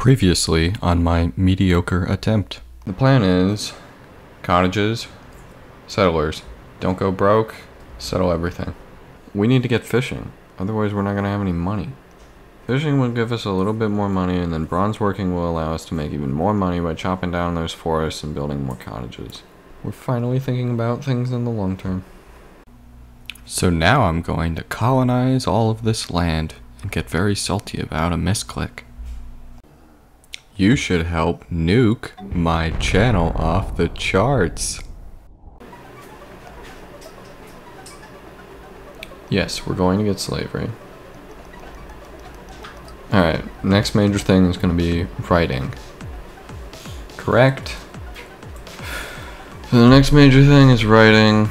Previously on my mediocre attempt. The plan is cottages, settlers, don't go broke, settle everything. We need to get fishing, otherwise we're not going to have any money. Fishing will give us a little bit more money, and then bronze working will allow us to make even more money by chopping down those forests and building more cottages. We're finally thinking about things in the long term. So now I'm going to colonize all of this land and get very salty about a misclick. You should help nuke my channel off the charts. Yes, we're going to get slavery. Alright, next major thing is going to be writing. Correct. So the next major thing is writing.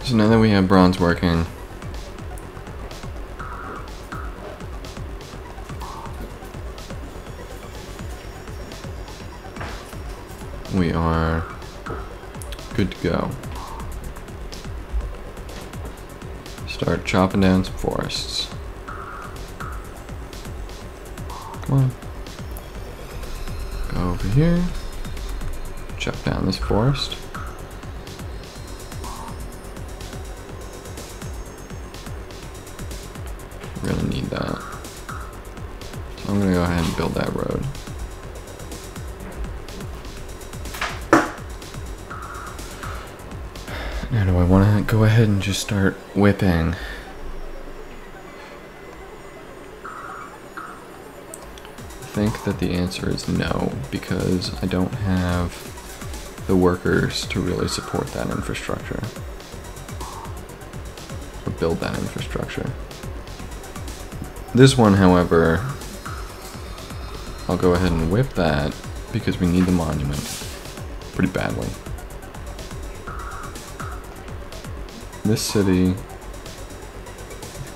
So now that we have bronze working, we are good to go. Start chopping down some forests. Come on. Go over here. Chop down this forest. We're gonna need that. So I'm gonna go ahead and build that road. Now do I want to go ahead and just start whipping? I think that the answer is no, because I don't have the workers to really support that infrastructure. Or build that infrastructure. This one, however, I'll go ahead and whip that because we need the monument pretty badly. This city,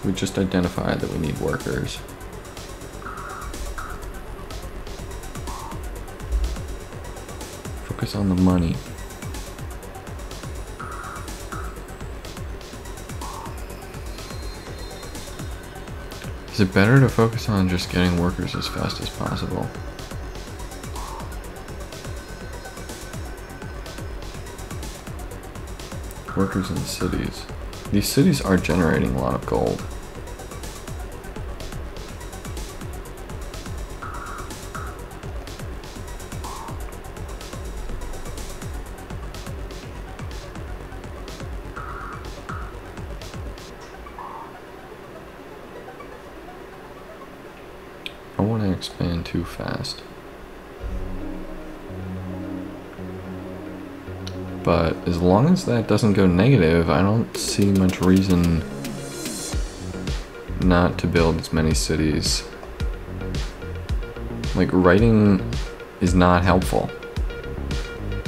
we just identified that we need workers. Focus on the money. Is it better to focus on just getting workers as fast as possible? Workers in cities. These cities are generating a lot of gold. I don't want to expand too fast. But as long as that doesn't go negative, I don't see much reason not to build as many cities. Like, writing is not helpful.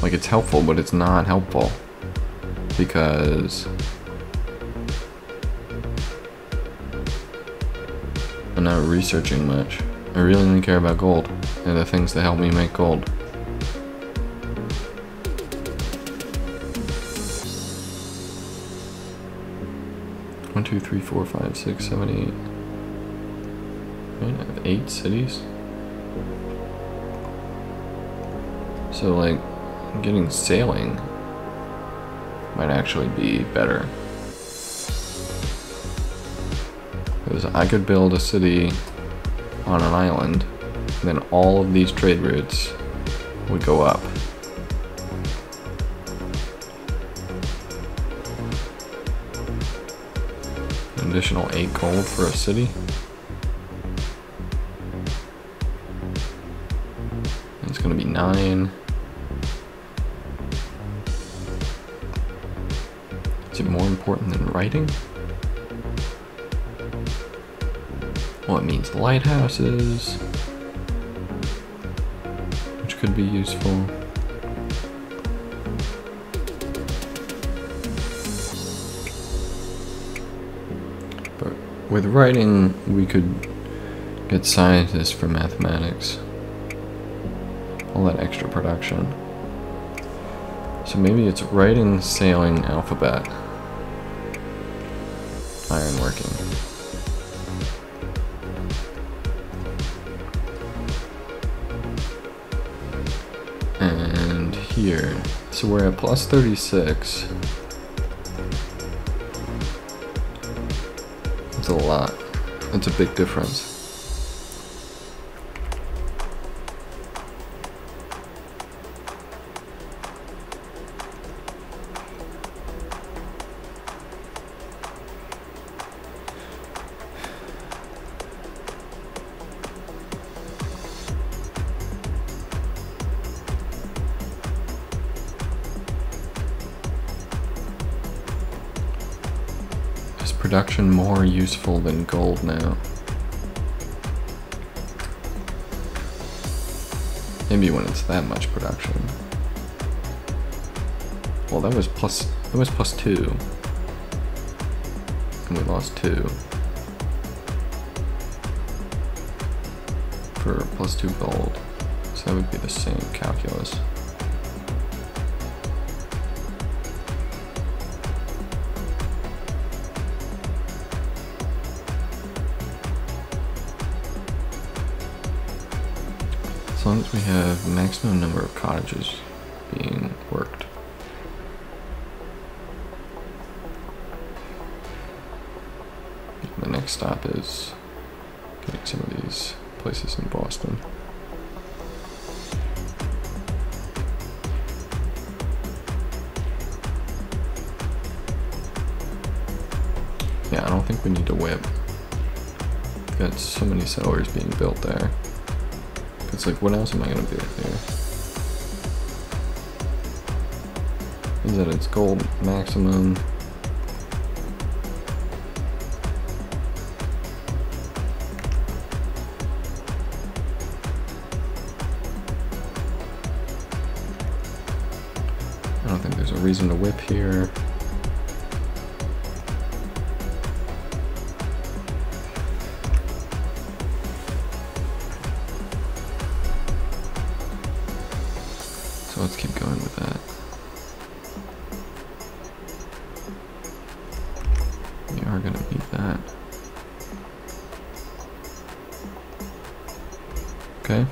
Like, it's helpful, but it's not helpful. Because I'm not researching much. I really only care about gold and the things that help me make gold. 1, 2, 3, 4, 5, 6, 7, 8. Right, I have 8 cities. So, like, getting sailing might actually be better. Because I could build a city on an island, and then all of these trade routes would go up. Additional 8 gold for a city. It's gonna be 9. Is it more important than writing? Well, it means lighthouses, which could be useful. With writing, we could get scientists for mathematics. All that extra production. So maybe it's writing, sailing, alphabet, ironworking. here. So we're at plus 36. That's a lot. That's a big difference. Production more useful than gold now. Maybe when it's that much production. Well, that was plus 2. And we lost 2. For plus 2 gold. So that would be the same calculus. As long as we have maximum number of cottages being worked. The next stop is getting some of these places in Boston. Yeah, I don't think we need to whip. We've got so many settlers being built there. It's like, what else am I gonna do here? Is that it's gold maximum? I don't think there's a reason to whip here. Let's keep going with that. We are gonna need that. Okay.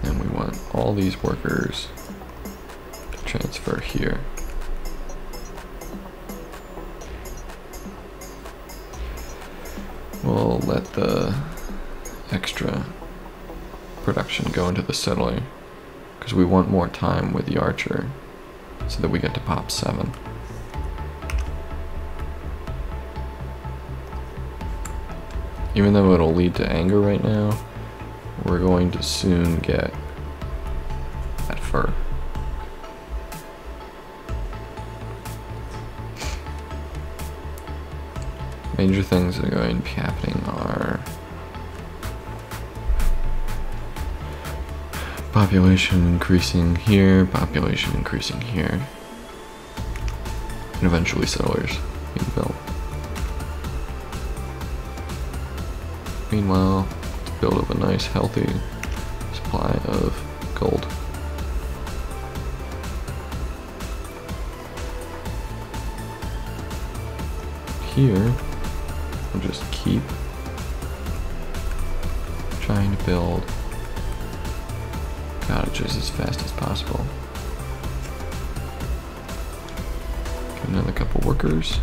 And we want all these workers to transfer here. We'll let the extra production go into the settler because we want more time with the archer so that we get to pop 7. Even though it'll lead to anger right now, we're going to soon get that fur. Major things that are going to be happening are population increasing here, population increasing here, and eventually settlers being built. Meanwhile, let's build up a nice healthy supply of gold. Here, we'll just keep trying to build cottages as fast as possible. Get another couple workers.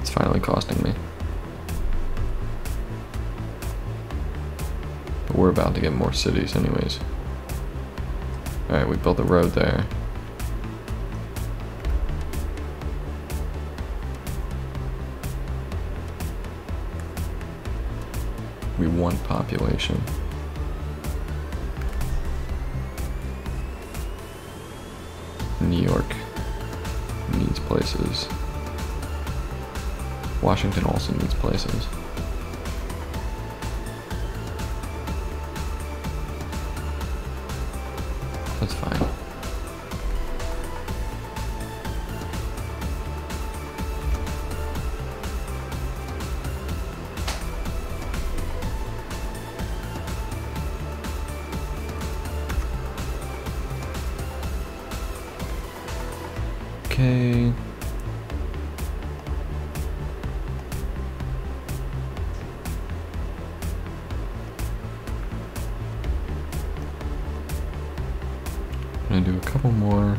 It's finally costing me. But we're about to get more cities anyways. Alright, we built a road there. We want population. New York needs places. Washington also needs places. That's fine. Okay. Gonna do a couple more.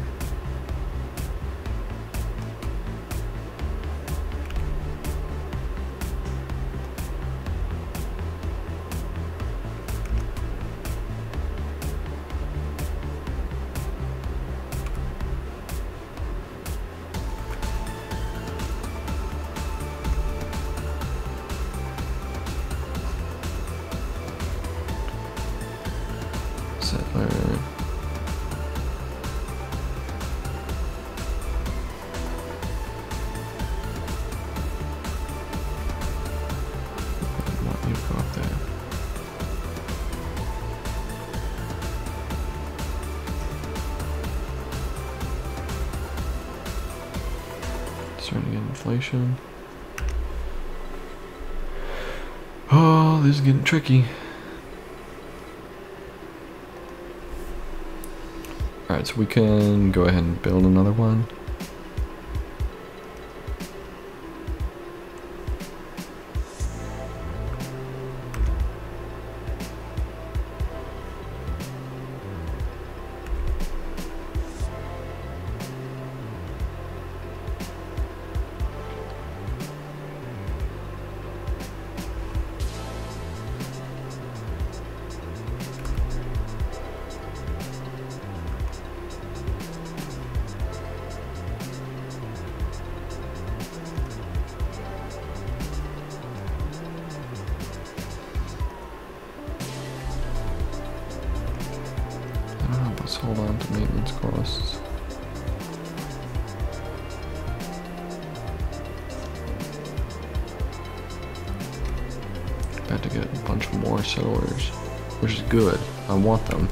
Settler. You go up there. Starting to get inflation. Oh, this is getting tricky. Alright, so we can go ahead and build another one. Let's hold on to maintenance costs. About to get a bunch more settlers, which is good. I want them.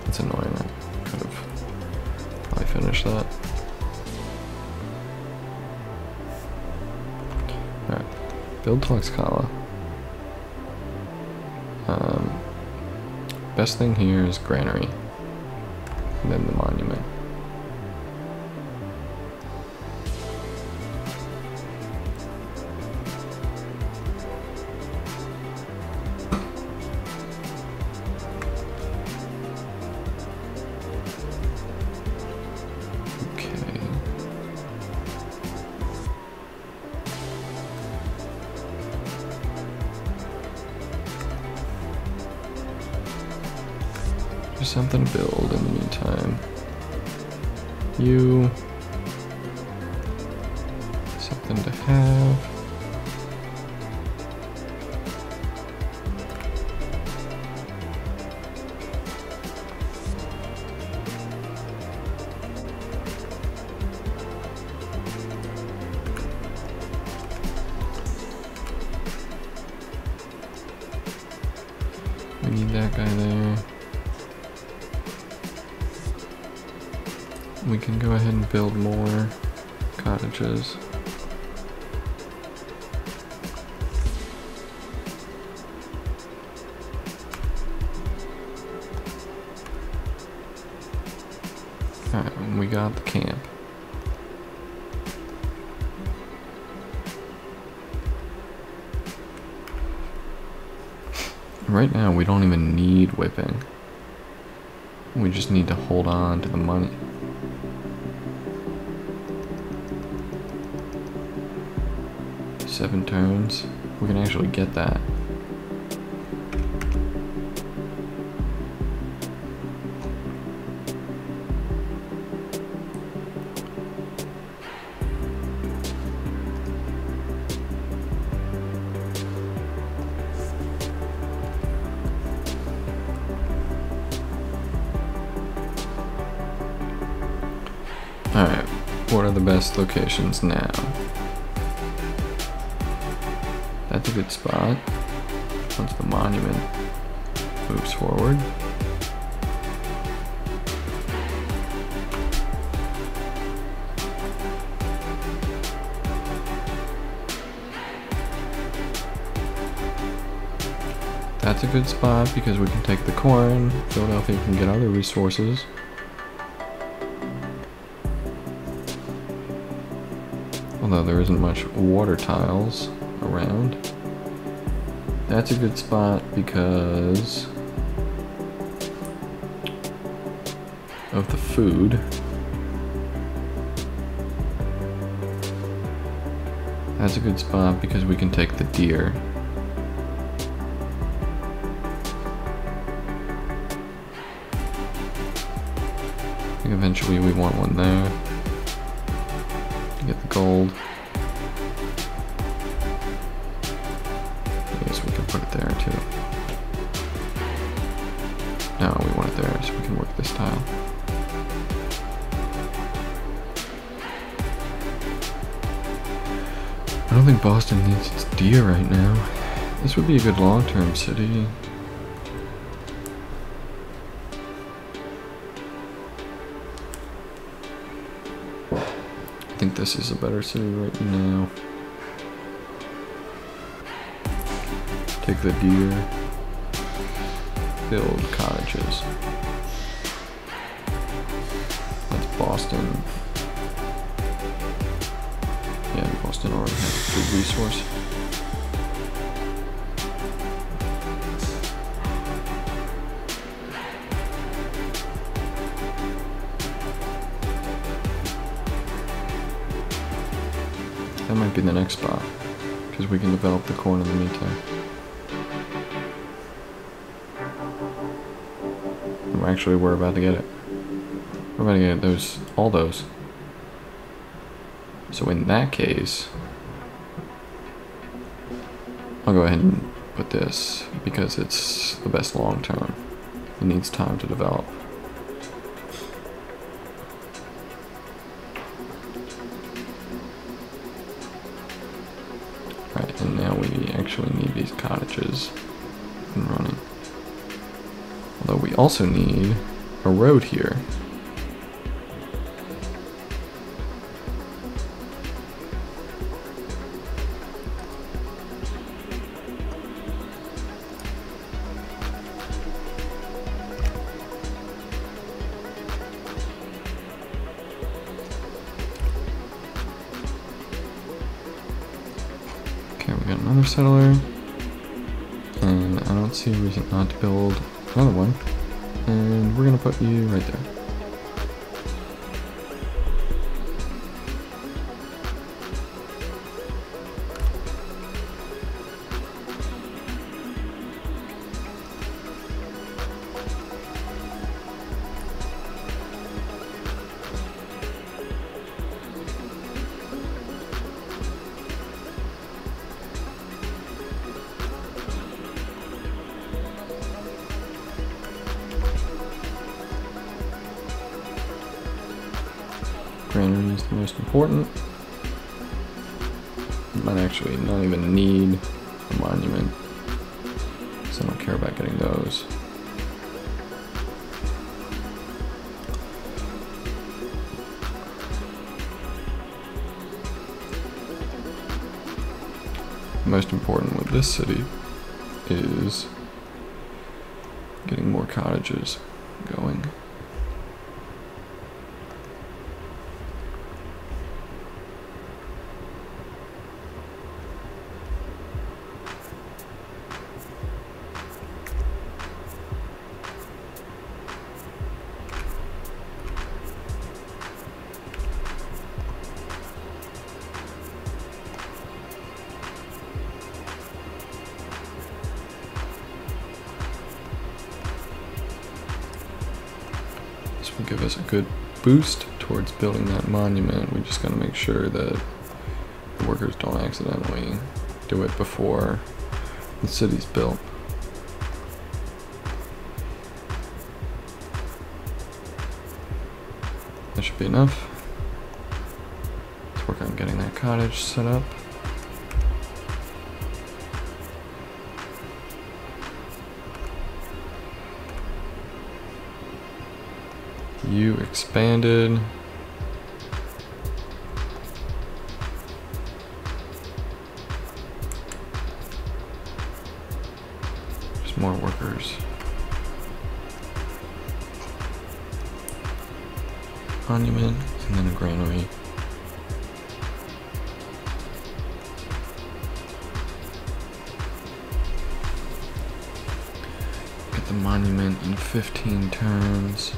It's annoying. I could have probably finished that. Alright, build Tlaxcala. Best thing here is granary, and then the monument. Something to build in the meantime. You. Something to have. We need that guy there. We can go ahead and build more cottages. Alright, we got the camp. Right now, we don't even need whipping. We just need to hold on to the money. Seven turns. We can actually get that. Alright, what are the best locations now? That's a good spot. Once the monument moves forward. That's a good spot because we can take the corn. Philadelphia can get other resources. Although there isn't much water tiles around. That's a good spot because of the food. That's a good spot because we can take the deer. I think eventually we want one there to get the gold. I guess we can put it there too. No, we want it there so we can work this tile. I don't think Boston needs its deer right now. This would be a good long-term city. I think this is a better city right now. Take the deer. Build cottages. That's Boston. Yeah, Boston already has a food resource. That might be the next spot, because we can develop the corn in the meantime. Actually, we're about to get it. We're about to get those, all those. So in that case, I'll go ahead and put this because it's the best long term. It needs time to develop. Right, and now we actually need these cottages up and running. Although we also need a road here. Okay, we got another settler. And I don't see a reason not to build another one, and we're gonna put you right there. Granary is the most important. Might actually not even need a monument, so I don't care about getting those. Most important with this city is getting more cottages going. This will give us a good boost towards building that monument. We just gotta make sure that the workers don't accidentally do it before the city's built. That should be enough. Let's work on getting that cottage set up. You expanded. There's more workers. Monument, and then a granary. get the monument in 15 turns.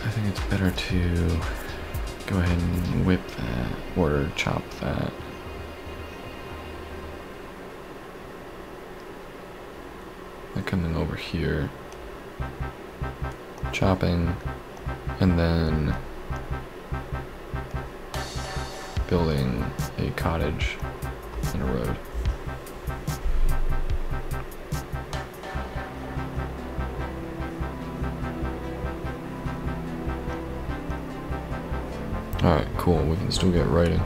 I think it's better to go ahead and whip that or chop that. They're coming over here, chopping, and then building a cottage and a road. Alright, cool, we can still get writing.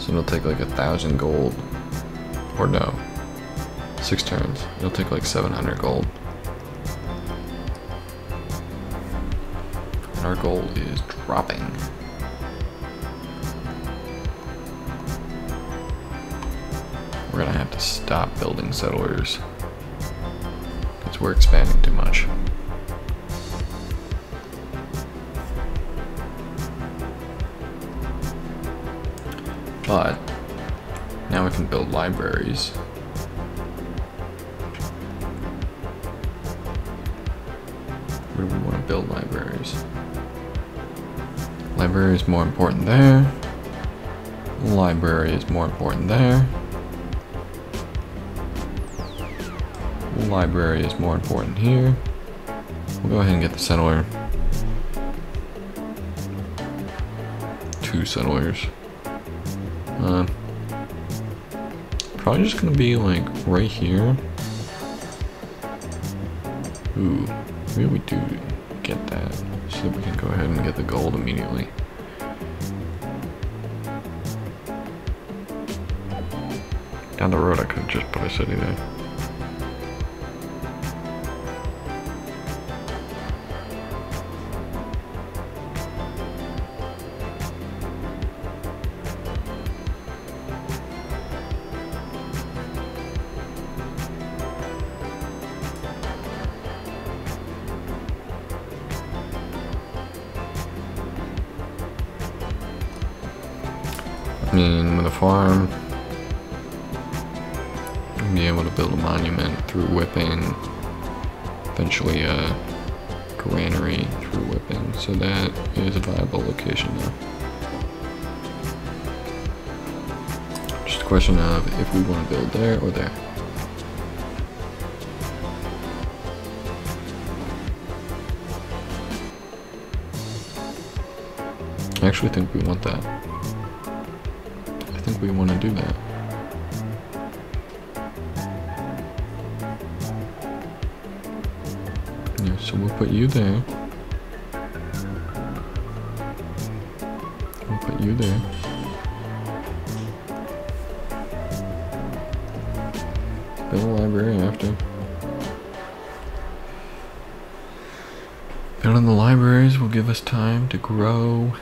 So it'll take like 1,000 gold, or no, 6 turns. It'll take like 700 gold. And our gold is dropping. We're gonna have to stop building settlers, because we're expanding too much. But now we can build libraries. Where do we want to build libraries? Library is more important there. Library is more important there. Library is more important here. We'll go ahead and get the settler. 2 settlers. Probably just gonna be like right here. Ooh, maybe we do get that so that we can go ahead and get the gold immediately. Down the road I could just put a city there. I mean, with a farm, you'll be able to build a monument through whipping, eventually a granary through whipping, so that is a viable location now. Just a question of if we want to build there or there. I actually think we want that. I think we want to do that. Yeah, so we'll put you there. We'll put you there. Build a library after. Building the libraries will give us time to grow.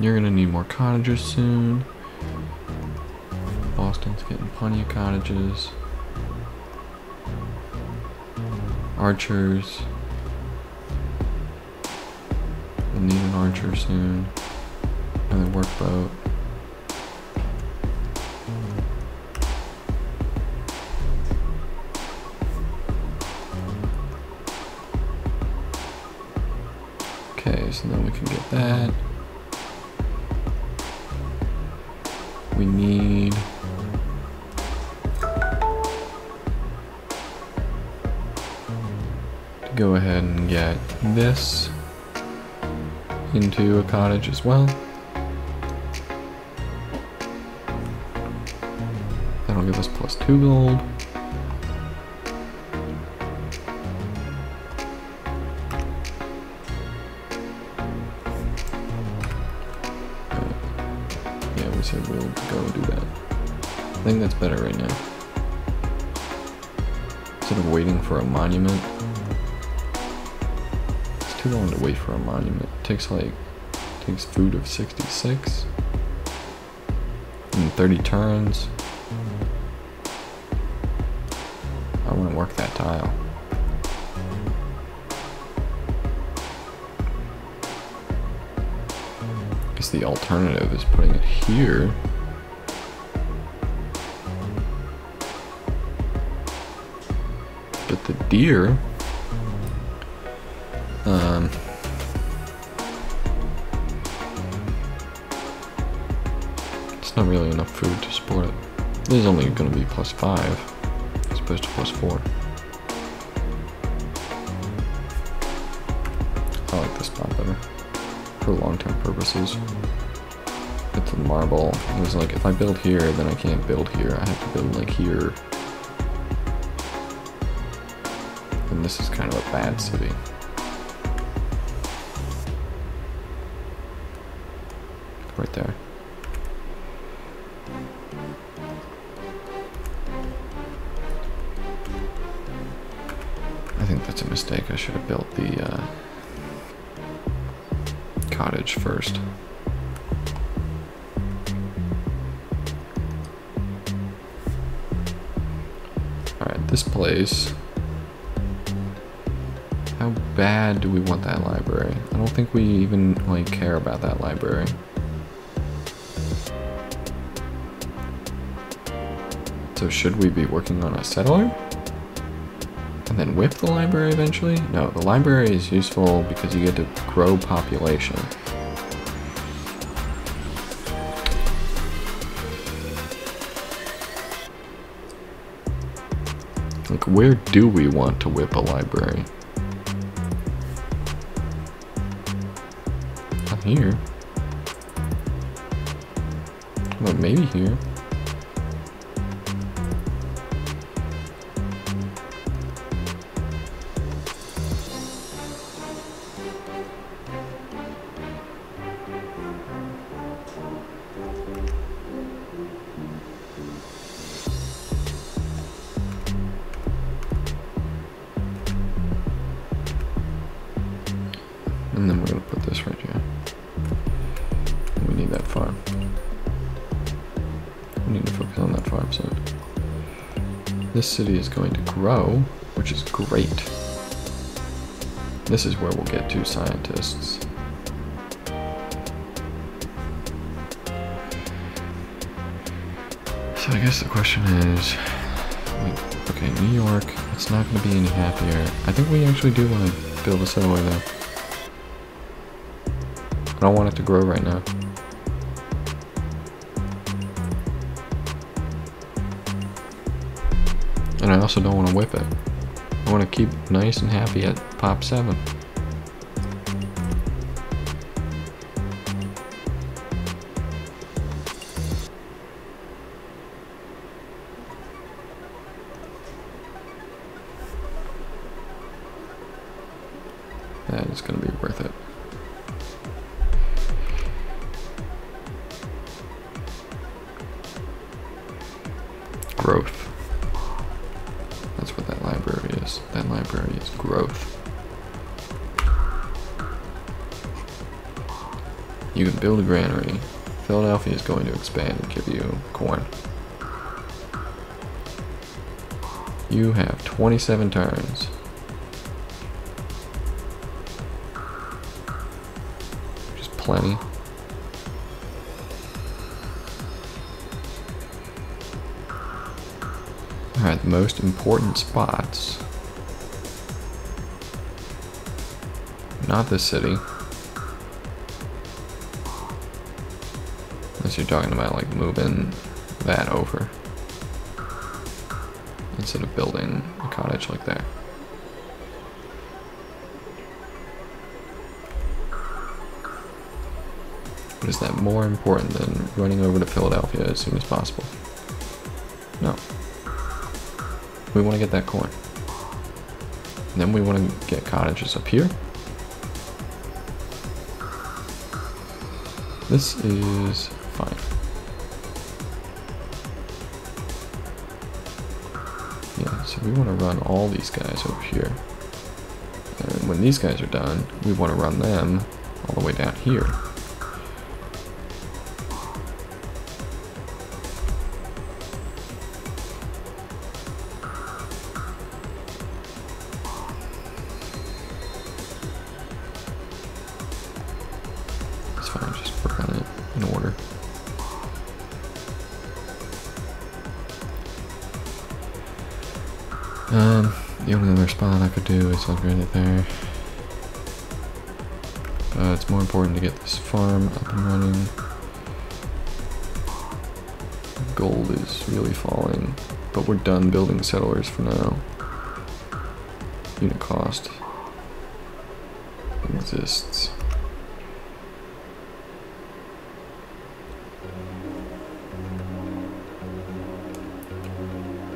You're gonna need more cottages soon. Boston's getting plenty of cottages. Archers. We'll need an archer soon. Another workboat. Okay, so then we can get that. We need to go ahead and get this into a cottage as well. That'll give us +2 gold. So we'll go and do that. I think that's better right now. Instead of waiting for a monument. It's too long to wait for a monument. It takes food of 66. And 30 turns. I want to work that tile. guess the alternative is putting it here. But the deer, it's not really enough food to support it. This is only going to be +5 as opposed to +4. I like this spot better for long-term purposes. It's a marble. It was like, if I build here, then I can't build here. I have to build like here. And this is kind of a bad city. Right there. I think that's a mistake. I should have built the cottage first. Alright, this place. How bad do we want that library? I don't think we even like care about that library. So should we be working on a settler? And then whip the library eventually? No, the library is useful because you get to grow population. Like, where do we want to whip a library? Not here. Well, maybe here. And then we're going to put this right here. We need that farm. We need to focus on that farm side. This city is going to grow, which is great. This is where we'll get 2 scientists. So I guess the question is, okay, New York, it's not going to be any happier. I think we actually do want to build a settler there. I don't want it to grow right now. And I also don't want to whip it. I want to keep nice and happy at pop 7. That is going to be worth it. Growth. That's what that library is. That library is growth. You can build a granary. Philadelphia is going to expand and give you corn. You have 27 turns. Which is plenty. Alright, the most important spots. Not this city. Unless you're talking about like moving that over. Instead of building a cottage like that. But is that more important than running over to Philadelphia as soon as possible? No. We want to get that corn. And then we want to get cottages up here. This is fine. Yeah, so we want to run all these guys over here. And when these guys are done, we want to run them all the way down here. It's fine, just work on it in order. The only other spot I could do is upgrade it there. It's more important to get this farm up and running. Gold is really falling, but we're done building settlers for now. Unit cost exists.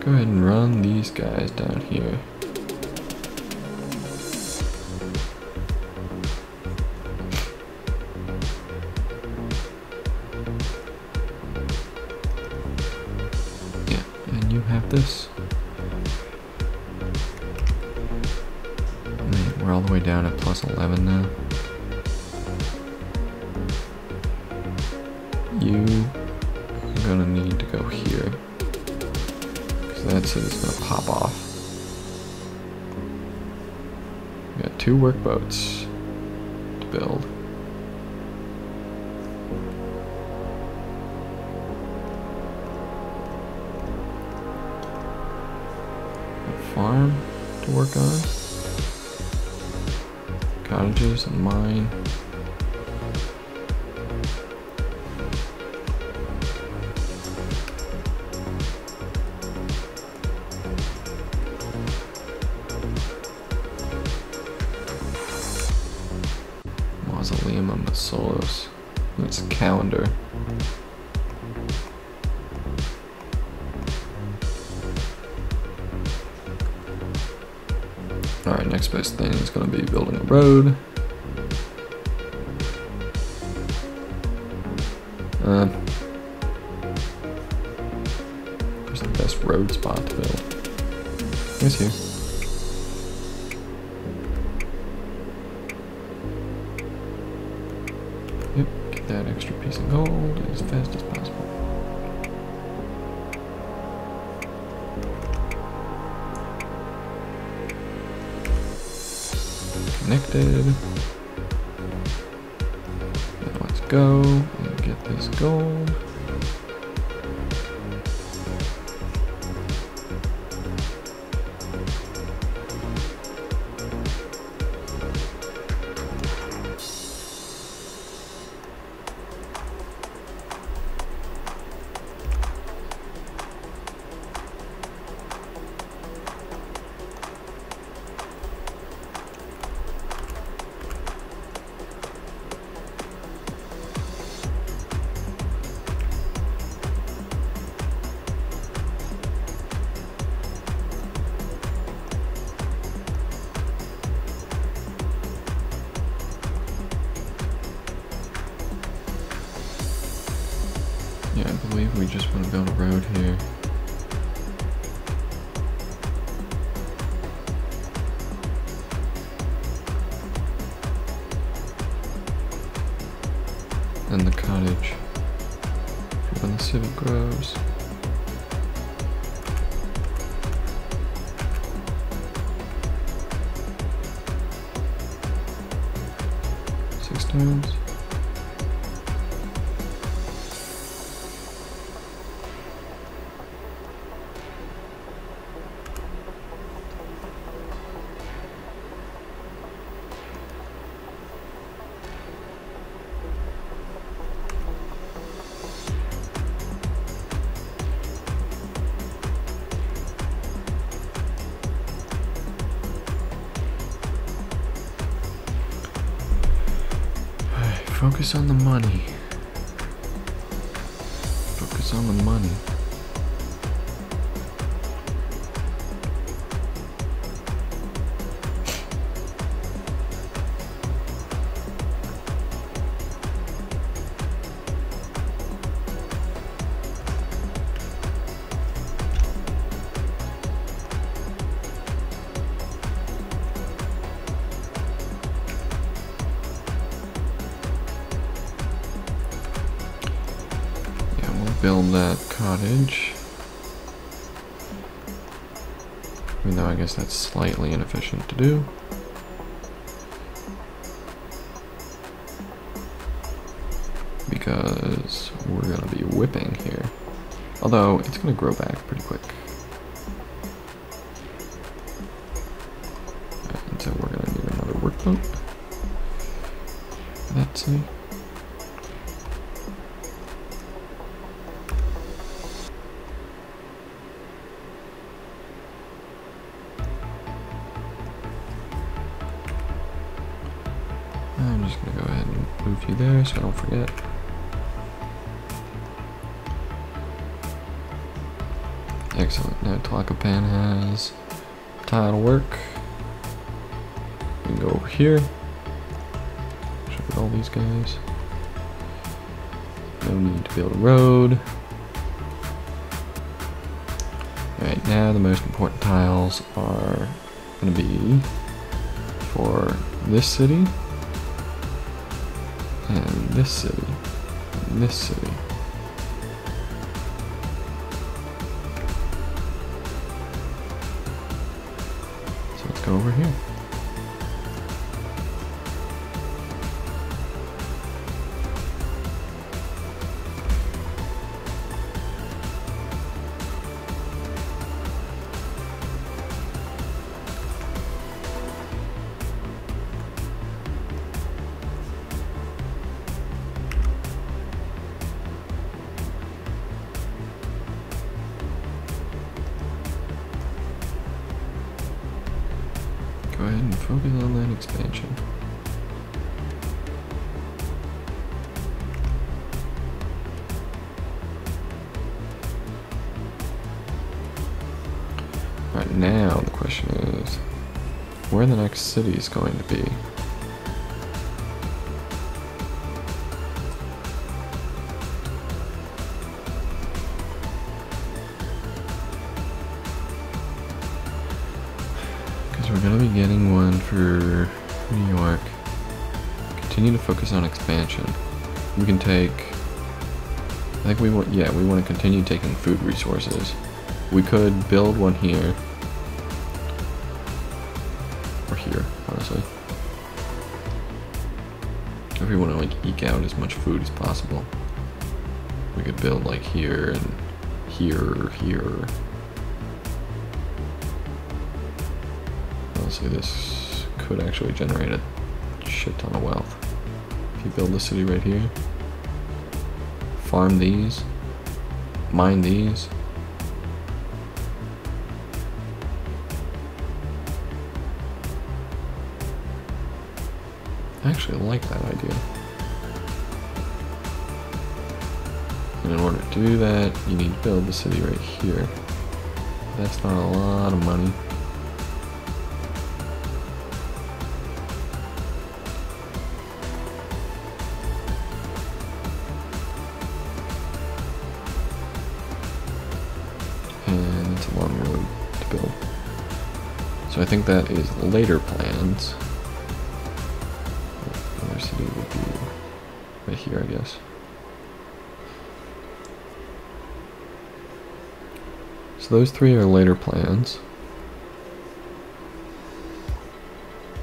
Go ahead and run these guys down here. Yeah, and you have this. Man, we're all the way down at plus 11 now. You are gonna need to go here. That's it, it's gonna pop off. We got 2 workboats to build. A farm to work on. Cottages, a mine. Mausoleum of Masolos. That's a calendar. Alright, next best thing is going to be building a road. Where's the best road spot to build? I guess here. Yep, get that extra piece of gold as fast as possible. Connected. Now let's go and get this gold. Yeah, I believe we just want to build a road here. And the cottage for when the civic grows. Six turns. Focus on the money. Focus on the money. Build that cottage. Even though I guess that's slightly inefficient to do. because we're gonna be whipping here. Although it's gonna grow back pretty quick. And so we're gonna need another workboat for that city. I'm just gonna go ahead and move you there so I don't forget. Excellent. Now Tlacopan has tile work. We can go over here. Look at all these guys. No need to build a road. Alright, now the most important tiles are going to be for this city, and this city, and this city. So let's go over here. Go ahead and focus on that expansion. Alright, now the question is, where the next city is going to be. We're gonna be getting one for New York. Continue to focus on expansion. We can take, I think we want, yeah, we want to continue taking food resources. We could build one here. Or here, honestly. If we want to like eke out as much food as possible. We could build like here and here, here. Honestly, this could actually generate a shit ton of wealth. If you build the city right here, farm these, mine these. I actually like that idea. And in order to do that, you need to build the city right here. That's not a lot of money. And it's a long road to build. So I think that is later plans. Another city would be right here, I guess. So those three are later plans.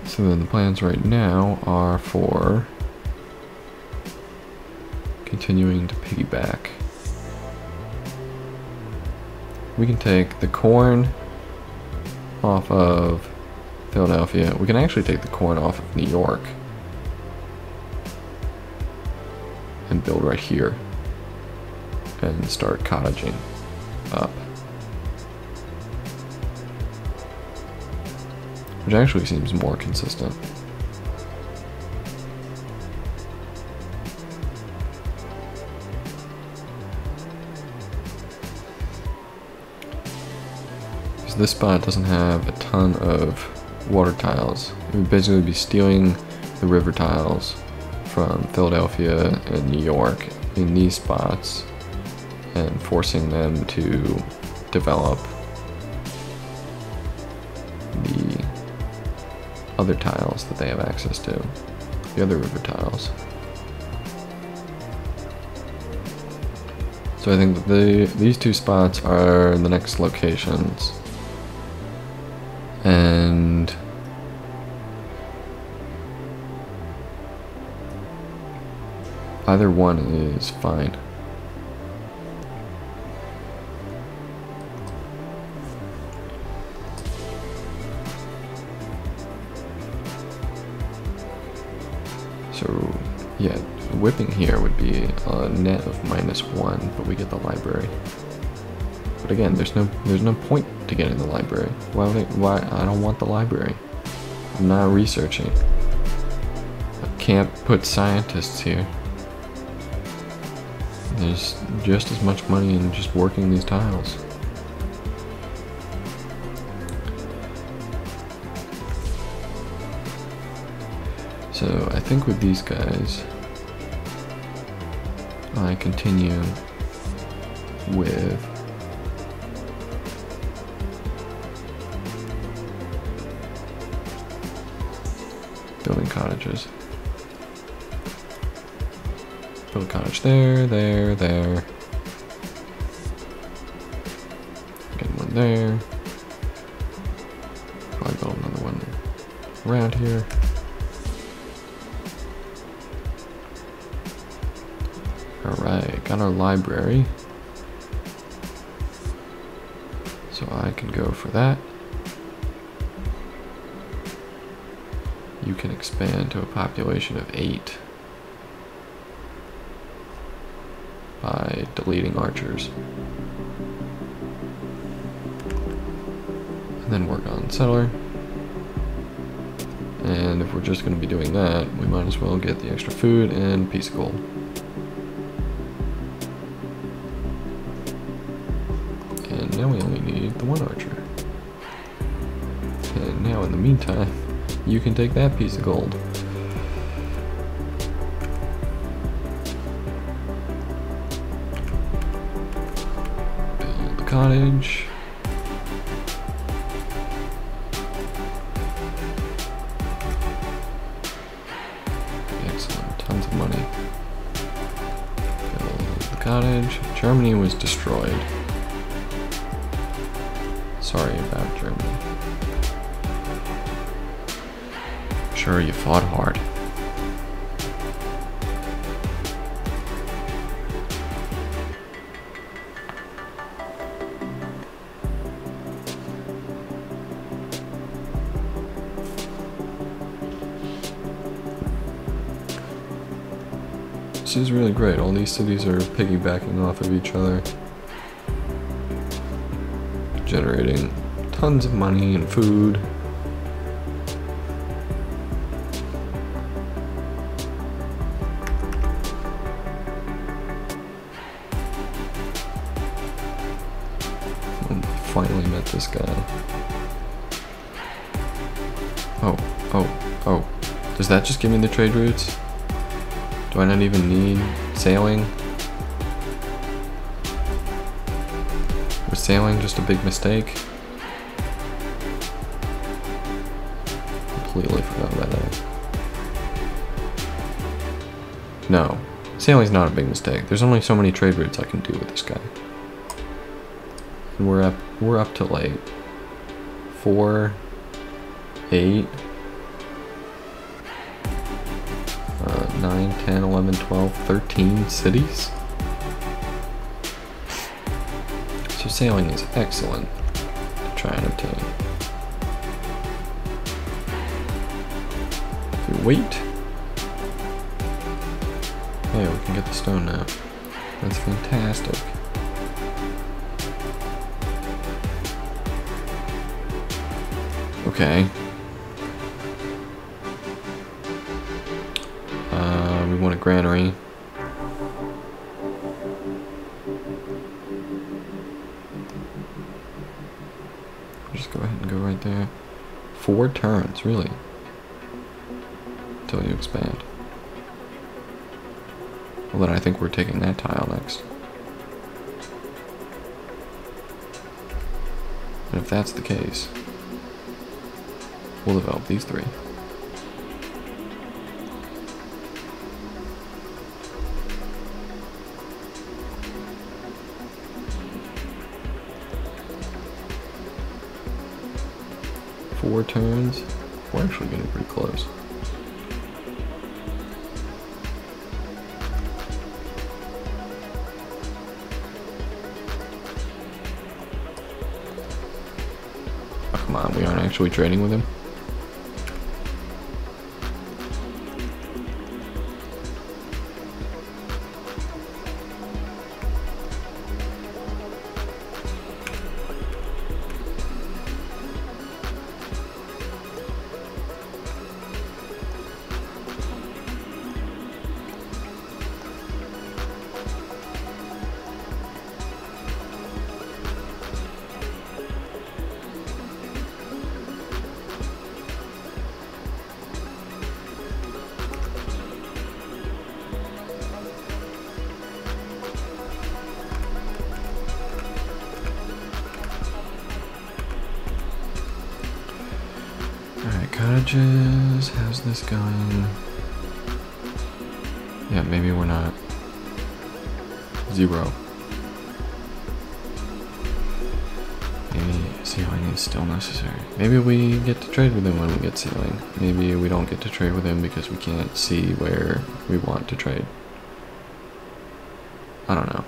So then the plans right now are for continuing to piggyback. We can take the corn off of Philadelphia. We can actually take the corn off of New York and build right here and start cottaging up. Which actually seems more consistent. Because this spot doesn't have a ton of water tiles. It would basically be stealing the river tiles from Philadelphia and New York in these spots and forcing them to develop the other tiles that they have access to, the other river tiles. So I think that these two spots are the next locations, and Either one is fine. So, yeah, whipping here would be a net of -1, but we get the library. But again, there's no point to getting the library. Why? I don't want the library. I'm not researching. I can't put scientists here. There's just as much money in just working these tiles. So I think with these guys, I continue with building cottages. Build a cottage there. Get one there. Probably build another one around here. Alright, got our library. So I can go for that. You can expand to a population of 8 by deleting archers. And then work on settler. And if we're just going to be doing that, we might as well get the extra food and a piece of gold. And now we only need the 1 archer. And now in the meantime, you can take that piece of gold. Build the cottage. Excellent, tons of money. Build the cottage. Germany was destroyed. Sorry about Germany. Sure, you fought hard. This is really great. All these cities are piggybacking off of each other, generating tons of money and food. Finally met this guy. Oh. Does that just give me the trade routes? Do I not even need sailing? Was sailing just a big mistake? Completely forgot about that. No, sailing's not a big mistake. There's only so many trade routes I can do with this guy. And we're up to like 4, 8, 9, 10, 11, 12, 13 cities. So sailing is excellent to try and obtain. If we wait, hey, we can get the stone now. That's fantastic. Okay. We want a granary. Just go ahead and go right there. 4 turns, really. Until you expand. Well, then I think we're taking that tile next. And if that's the case, we'll develop these 3. Four turns. We're actually getting pretty close. Come on, we aren't actually trading with him. Alright, Cottages, how's this going? Yeah, maybe we're not. 0. Maybe sealing is still necessary. Maybe we get to trade with him when we get sealing. Maybe we don't get to trade with him because we can't see where we want to trade. I don't know.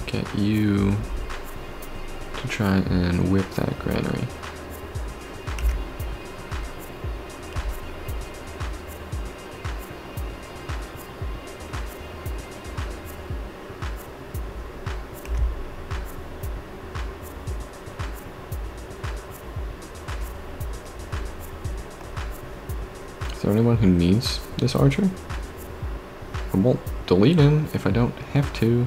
Get you to try and whip that granary. Is there anyone who needs this archer? I won't delete him if I don't have to.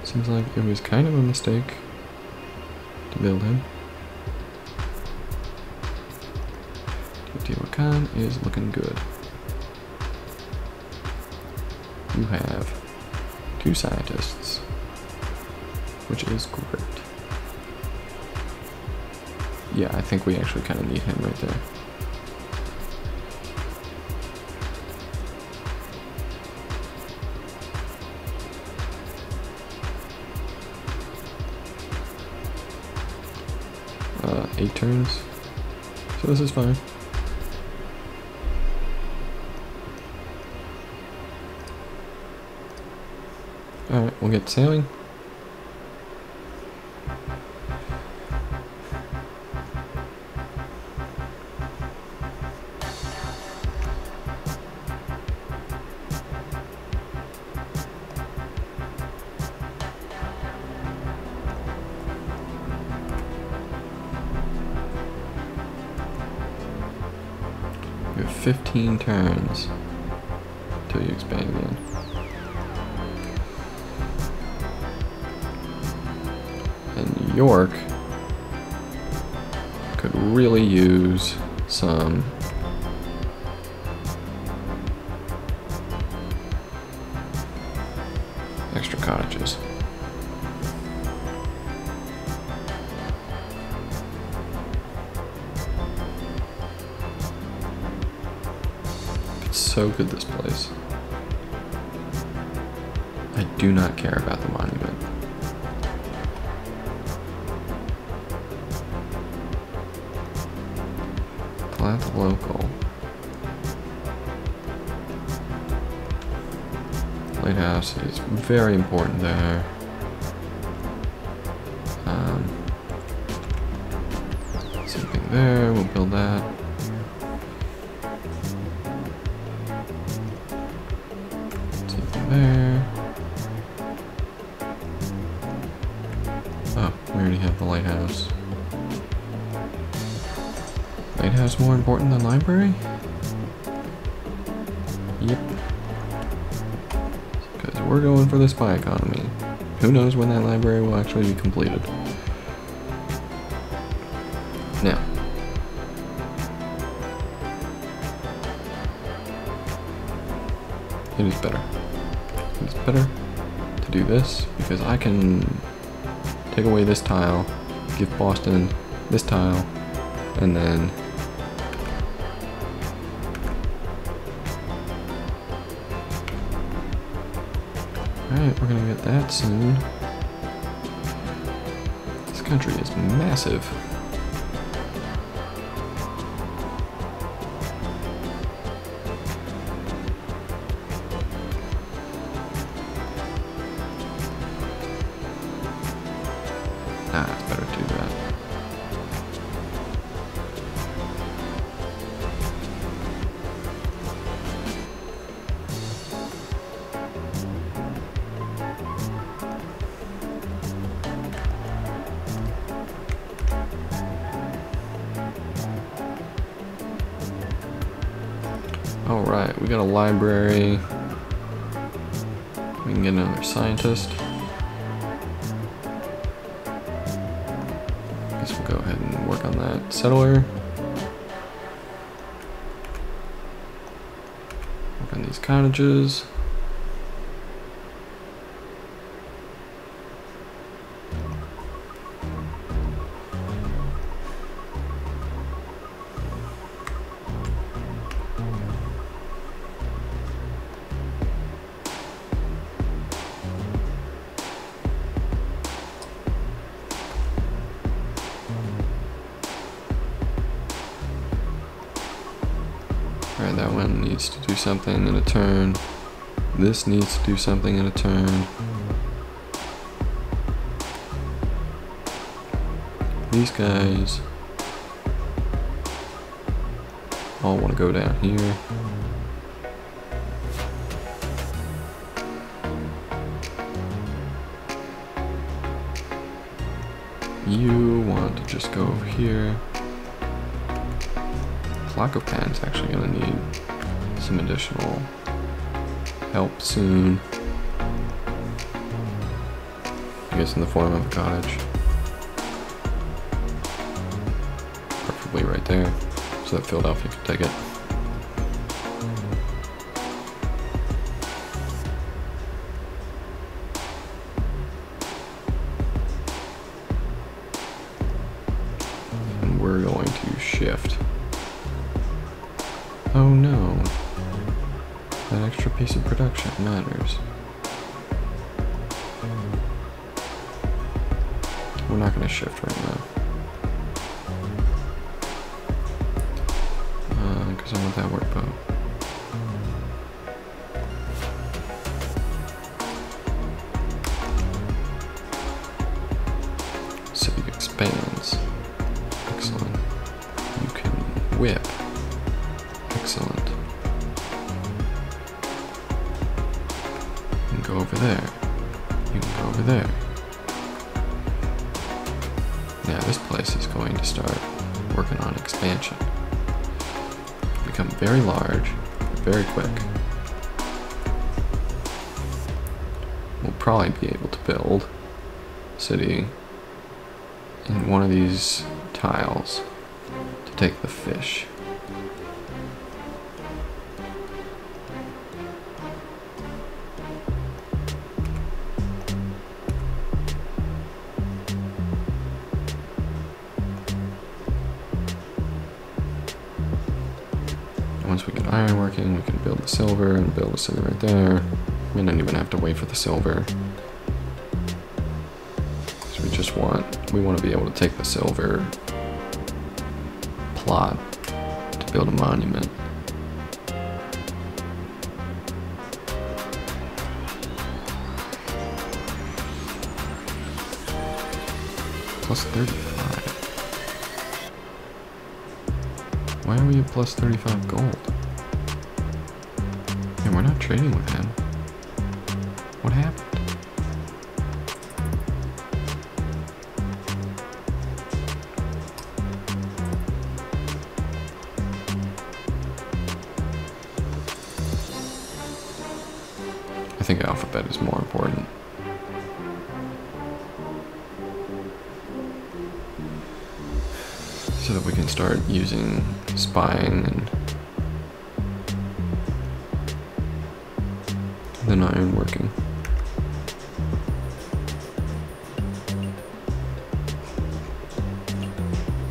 Seems like it was kind of a mistake to build him. Teotihuacan is looking good. You have 2 scientists, which is great. Yeah, I think we actually kind of need him right there. Eight turns, so this is fine. Alright, we'll get sailing. You have 15 turns until you expand again. And York could really use some extra cottages. So good, this place. I do not care about the monument. Plant local. Lighthouse is very important there. Something there, we'll build that. There. Oh, we already have the lighthouse. Lighthouse more important than library? Yep. Because we're going for the spy economy. Who knows when that library will actually be completed. Now. It is better. It's better to do this because I can take away this tile, give Boston this tile, and then Alright, we're gonna get that soon. This country is massive. It's better to do that. Alright, we got a library. We can get another scientist. Guess we'll go ahead and work on that settler. Work on these cottages. Alright, that one needs to do something in a turn. This needs to do something in a turn. These guys all want to go down here. You want to just go over here. Pan's actually going to need some additional help soon. I guess in the form of a cottage. Preferably right there, so that Philadelphia can take it. And we're going to shift. Oh no, that extra piece of production matters. We're not going to shift right now. Because I want that workboat. City expands. Excellent. You can whip. Excellent. You can go over there. You can go over there. Now this place is going to start working on expansion. Become very large, very quick. We'll probably be able to build a city in one of these tiles to take the fish. Once we get iron working, we can build the silver and build a city right there. We don't even have to wait for the silver. So we want to be able to take the silver plot to build a monument. Plus 35. Why are we at plus 35 gold? And we're not trading with him. What happened? I think alphabet is more important. So that we can start using spying and then iron working.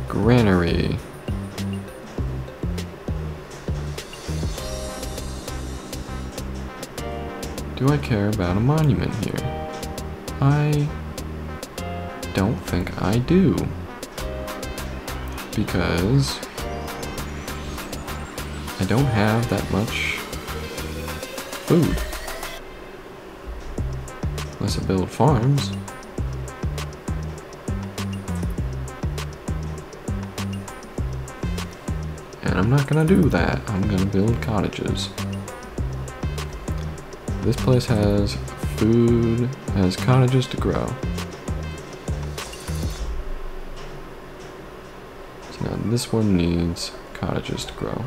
Granary. Do I care about a monument here? I don't think I do. Because I don't have that much food. Unless I build farms. And I'm not gonna do that. I'm gonna build cottages. This place has food, has cottages to grow. So now this one needs cottages to grow.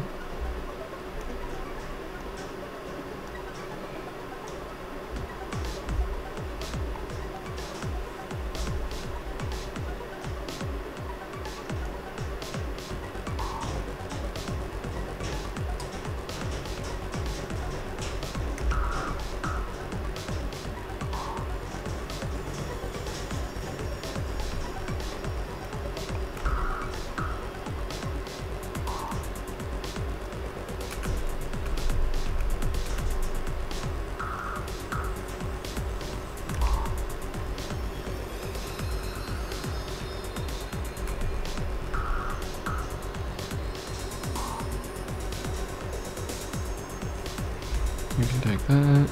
You can take that.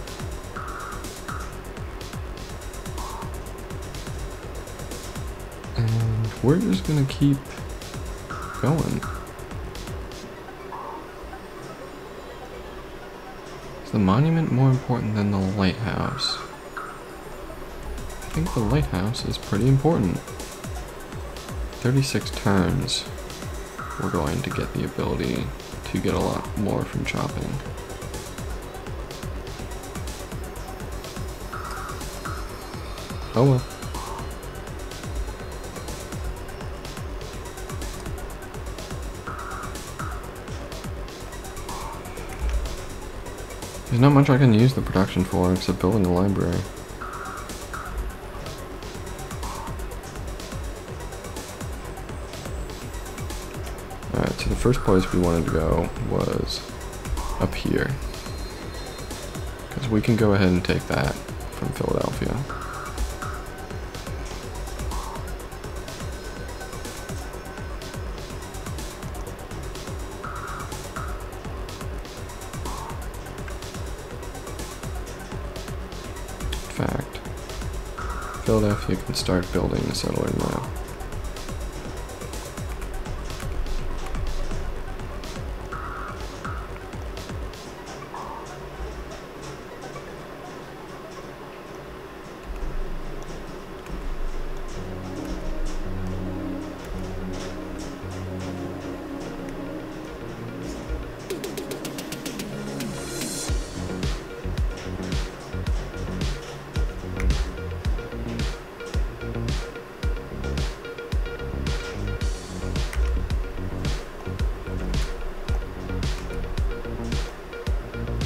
And we're just gonna keep going. Is the monument more important than the lighthouse? I think the lighthouse is pretty important. 36 turns. We're going to get the ability to get a lot more from chopping. Oh well. There's not much I can use the production for except building a library. Alright, so the first place we wanted to go was up here. Because we can go ahead and take that from Philadelphia. Fact. Philadelphia can start building a settler now.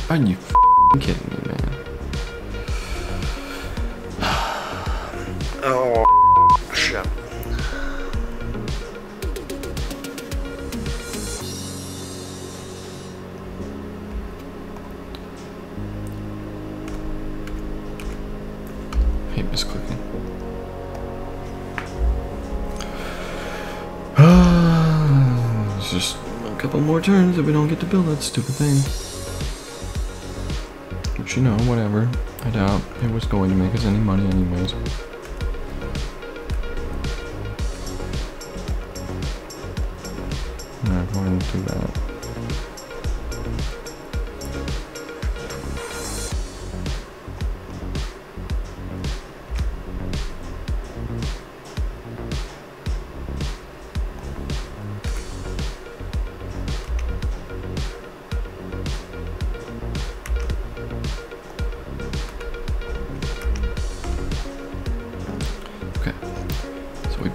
Are you f***ing kidding me, man? Oh, shit. I hate misclicking. It's just a couple more turns if we don't get to build that stupid thing. Which, you know, whatever. I doubt it was going to make us any money anyways. Alright, we're going to do that.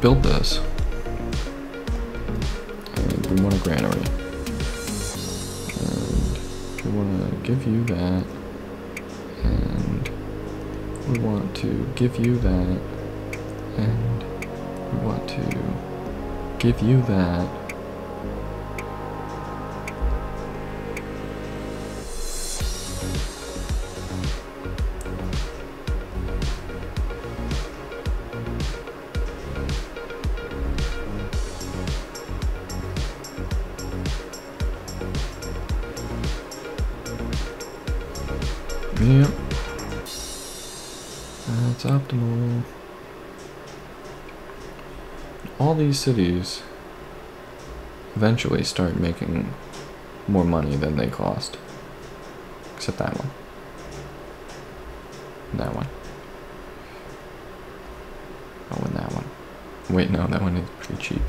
Build this, and we want a granary, and we want to give you that, and we want to give you that, and we want to give you that. optimal. All these cities eventually start making more money than they cost. Except that one. And that one. Oh, and that one. Wait, no, that one is pretty cheap.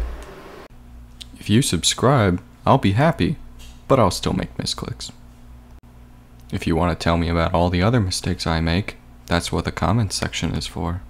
If you subscribe, I'll be happy, but I'll still make misclicks. If you want to tell me about all the other mistakes I make, that's what the comments section is for.